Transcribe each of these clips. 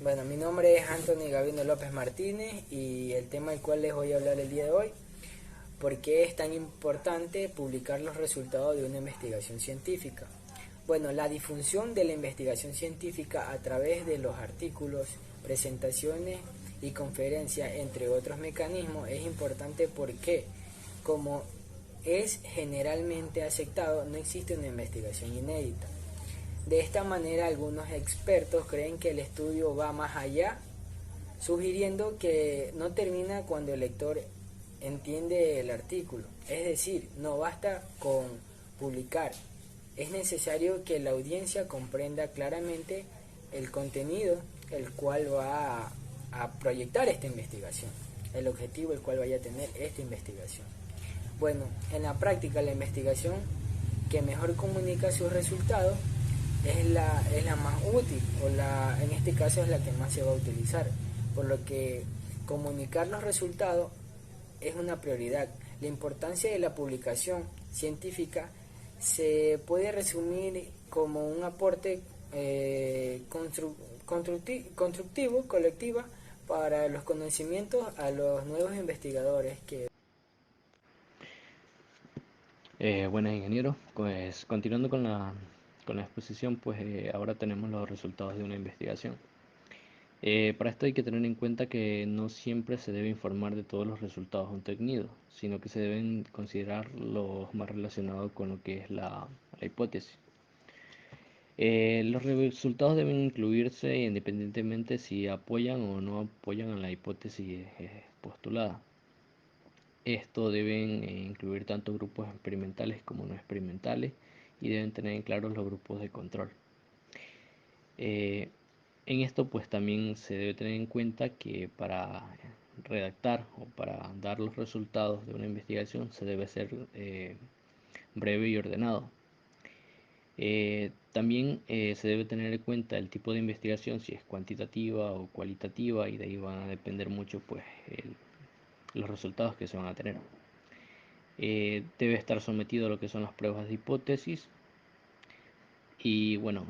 Bueno, mi nombre es Anthony Gavino López Martínez y el tema del cual les voy a hablar el día de hoy, ¿por qué es tan importante publicar los resultados de una investigación científica? Bueno, la difusión de la investigación científica a través de los artículos, presentaciones y conferencias, entre otros mecanismos, es importante porque, como es generalmente aceptado, no existe una investigación inédita. De esta manera, algunos expertos creen que el estudio va más allá, sugiriendo que no termina cuando el lector entiende el artículo. Es decir, no basta con publicar, es necesario que la audiencia comprenda claramente el contenido el cual va a proyectar esta investigación, el objetivo el cual vaya a tener esta investigación. Bueno, en la práctica la investigación que mejor comunica sus resultados es la más útil, en este caso es la que más se va a utilizar, por lo que comunicar los resultados es una prioridad. La importancia de la publicación científica se puede resumir como un aporte constructivo, colectiva, para los conocimientos a los nuevos investigadores que... Buenas ingenieros, pues continuando con la exposición, pues ahora tenemos los resultados de una investigación. Para esto hay que tener en cuenta que no siempre se debe informar de todos los resultados obtenidos, sino que se deben considerar los más relacionados con lo que es la hipótesis. Los resultados deben incluirse independientemente si apoyan o no apoyan a la hipótesis postulada. Esto deben incluir tanto grupos experimentales como no experimentales y deben tener en claro los grupos de control. En esto pues también se debe tener en cuenta que para redactar o para dar los resultados de una investigación se debe ser breve y ordenado. También se debe tener en cuenta el tipo de investigación, si es cuantitativa o cualitativa, y de ahí van a depender mucho pues los resultados que se van a tener. Debe estar sometido a lo que son las pruebas de hipótesis y bueno,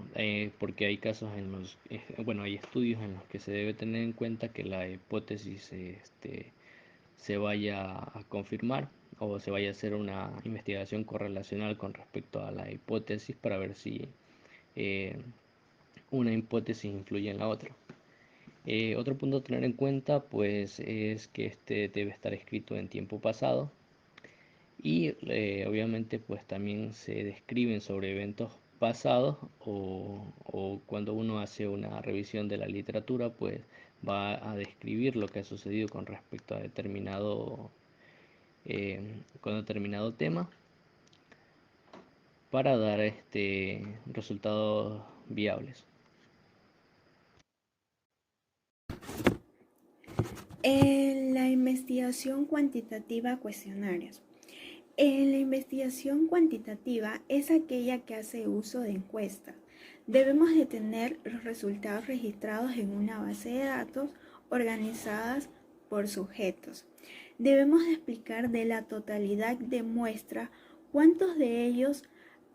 porque hay casos en los, bueno, hay estudios en los que se debe tener en cuenta que la hipótesis se vaya a confirmar o se vaya a hacer una investigación correlacional con respecto a la hipótesis para ver si eh, una hipótesis influye en la otra. Otro punto a tener en cuenta pues es que este debe estar escrito en tiempo pasado y obviamente pues también se describen sobre eventos pasados o cuando uno hace una revisión de la literatura pues va a describir lo que ha sucedido con respecto a con determinado tema para dar resultados viables. La investigación cuantitativa cuestionarios. La investigación cuantitativa es aquella que hace uso de encuestas. Debemos de tener los resultados registrados en una base de datos organizadas por sujetos. Debemos de explicar de la totalidad de muestras cuántos de ellos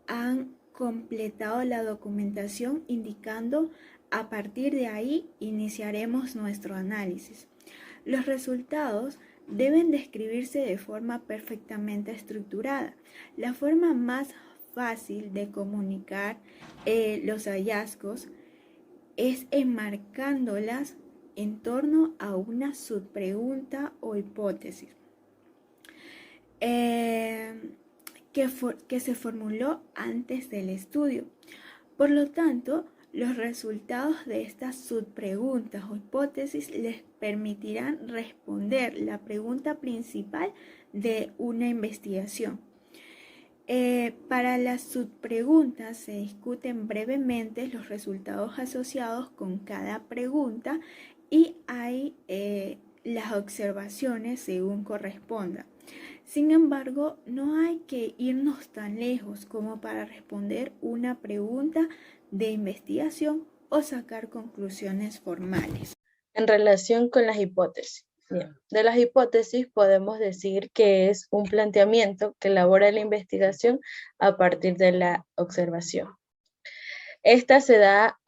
han completado la documentación, indicando a partir de ahí iniciaremos nuestro análisis. Los resultados deben describirse de forma perfectamente estructurada. La forma más fácil de comunicar los hallazgos es enmarcándolas en torno a una subpregunta o hipótesis que se formuló antes del estudio. Por lo tanto, los resultados de estas subpreguntas o hipótesis les permitirán responder la pregunta principal de una investigación. Para las subpreguntas se discuten brevemente los resultados asociados con cada pregunta y hay las observaciones según corresponda. Sin embargo, no hay que irnos tan lejos como para responder una pregunta de investigación o sacar conclusiones formales. En relación con las hipótesis. Bien. De las hipótesis podemos decir que es un planteamiento que elabora la investigación a partir de la observación. Esta se da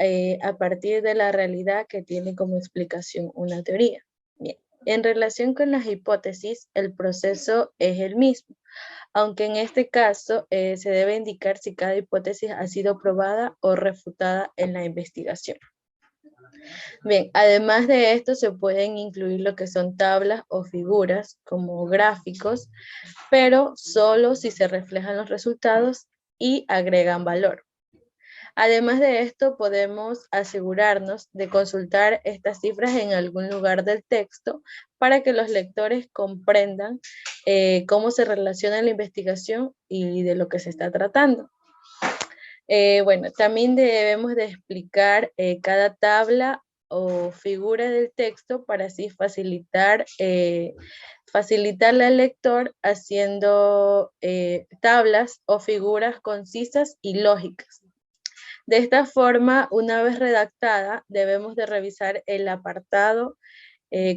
a partir de la realidad que tiene como explicación una teoría. Bien, en relación con las hipótesis, el proceso es el mismo, aunque en este caso se debe indicar si cada hipótesis ha sido probada o refutada en la investigación. Bien, además de esto se pueden incluir lo que son tablas o figuras como gráficos, pero solo si se reflejan los resultados y agregan valor. Además de esto, podemos asegurarnos de consultar estas cifras en algún lugar del texto para que los lectores comprendan cómo se relaciona la investigación y de lo que se está tratando. Bueno, también debemos de explicar cada tabla o figura del texto para así facilitarle al lector haciendo tablas o figuras concisas y lógicas. De esta forma, una vez redactada, debemos de revisar el apartado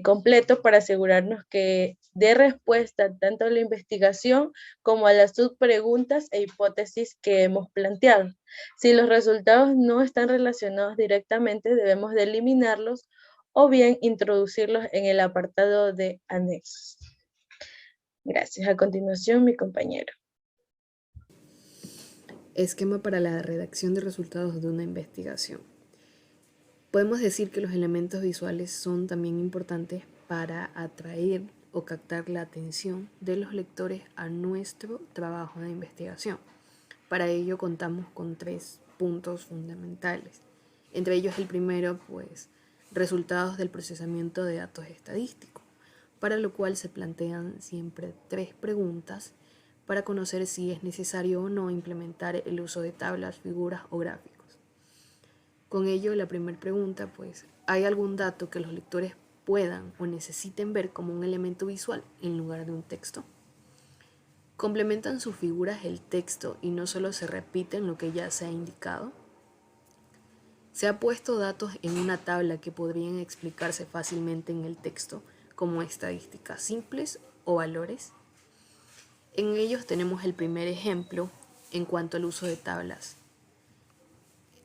completo para asegurarnos que dé respuesta tanto a la investigación como a las subpreguntas e hipótesis que hemos planteado. Si los resultados no están relacionados directamente, debemos de eliminarlos o bien introducirlos en el apartado de anexos. Gracias. A continuación, mi compañero. Esquema para la redacción de resultados de una investigación. Podemos decir que los elementos visuales son también importantes para atraer o captar la atención de los lectores a nuestro trabajo de investigación. Para ello contamos con 3 puntos fundamentales. Entre ellos el primero, pues, resultados del procesamiento de datos estadísticos, para lo cual se plantean siempre 3 preguntas para conocer si es necesario o no implementar el uso de tablas, figuras o gráficos. Con ello, la primera pregunta, pues, ¿hay algún dato que los lectores puedan o necesiten ver como un elemento visual en lugar de un texto? ¿Complementan sus figuras el texto y no solo se repiten lo que ya se ha indicado? ¿Se ha puesto datos en una tabla que podrían explicarse fácilmente en el texto, como estadísticas simples o valores? En ellos tenemos el primer ejemplo en cuanto al uso de tablas.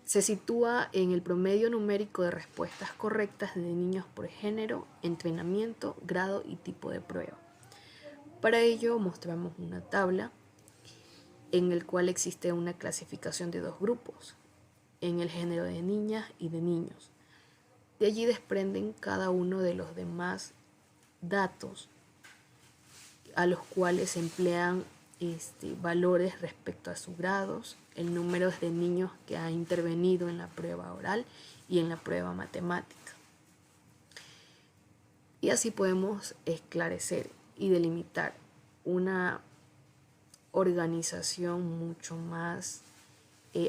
Se sitúa en el promedio numérico de respuestas correctas de niños por género, entrenamiento, grado y tipo de prueba. Para ello mostramos una tabla en el cual existe una clasificación de 2 grupos, en el género de niñas y de niños. De allí desprenden cada uno de los demás datos a los cuales se emplean valores respecto a sus grados, el número de niños que ha intervenido en la prueba oral y en la prueba matemática. Y así podemos esclarecer y delimitar una organización mucho más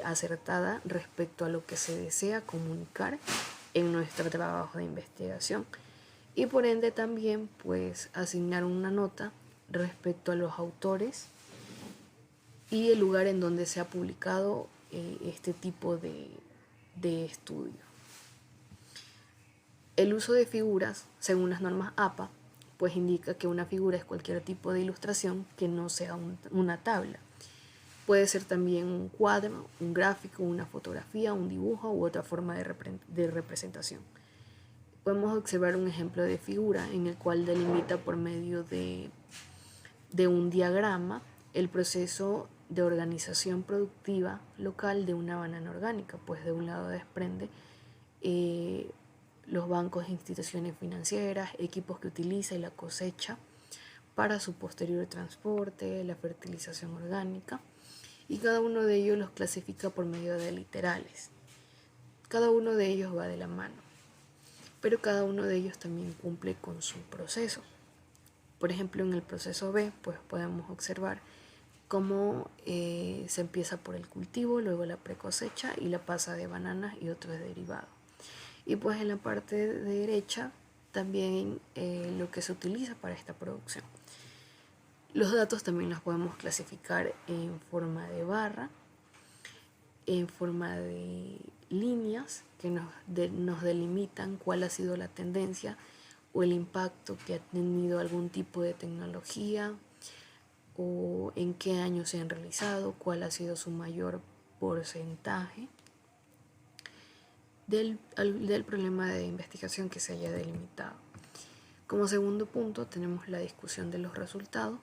acertada respecto a lo que se desea comunicar en nuestro trabajo de investigación. Y por ende también, pues, asignar una nota respecto a los autores y el lugar en donde se ha publicado este tipo de estudio. El uso de figuras, según las normas APA, pues indica que una figura es cualquier tipo de ilustración que no sea una tabla. Puede ser también un cuadro, un gráfico, una fotografía, un dibujo u otra forma de representación. Podemos observar un ejemplo de figura en el cual delimita por medio de un diagrama el proceso de organización productiva local de una banana orgánica, pues de un lado desprende los bancos e instituciones financieras, equipos que utiliza y la cosecha para su posterior transporte, la fertilización orgánica, y cada uno de ellos los clasifica por medio de literales. Cada uno de ellos va de la mano, pero cada uno de ellos también cumple con su proceso. Por ejemplo, en el proceso B, pues podemos observar cómo se empieza por el cultivo, luego la precosecha y la pasa de bananas y otros derivados. Y pues en la parte derecha también lo que se utiliza para esta producción. Los datos también los podemos clasificar en forma de barra, en forma de líneas que nos delimitan cuál ha sido la tendencia o el impacto que ha tenido algún tipo de tecnología, o en qué año se han realizado, cuál ha sido su mayor porcentaje. del problema de investigación que se haya delimitado. Como segundo punto tenemos la discusión de los resultados,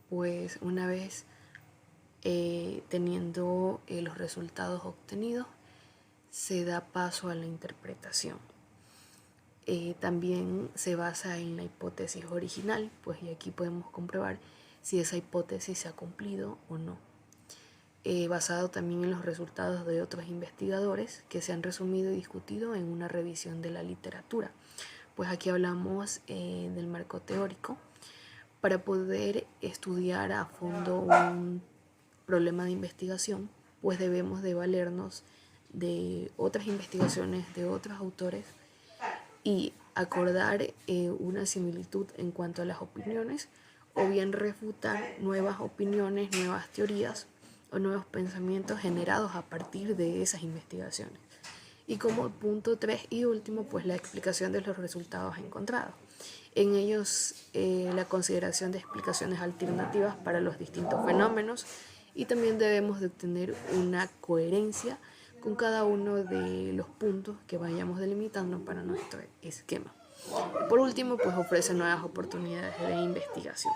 pues una vez teniendo los resultados obtenidos, se da paso a la interpretación. También se basa en la hipótesis original, pues y aquí podemos comprobar si esa hipótesis se ha cumplido o no. Basado también en los resultados de otros investigadores que se han resumido y discutido en una revisión de la literatura. Pues aquí hablamos del marco teórico. Para poder estudiar a fondo un problema de investigación, pues debemos de valernos de otras investigaciones de otros autores y acordar una similitud en cuanto a las opiniones, o bien refutar nuevas opiniones, nuevas teorías o nuevos pensamientos generados a partir de esas investigaciones. Y como punto 3 y último, pues la explicación de los resultados encontrados. En ellos la consideración de explicaciones alternativas para los distintos fenómenos, y también debemos de obtener una coherencia con cada uno de los puntos que vayamos delimitando para nuestro esquema. Por último, pues ofrece nuevas oportunidades de investigación.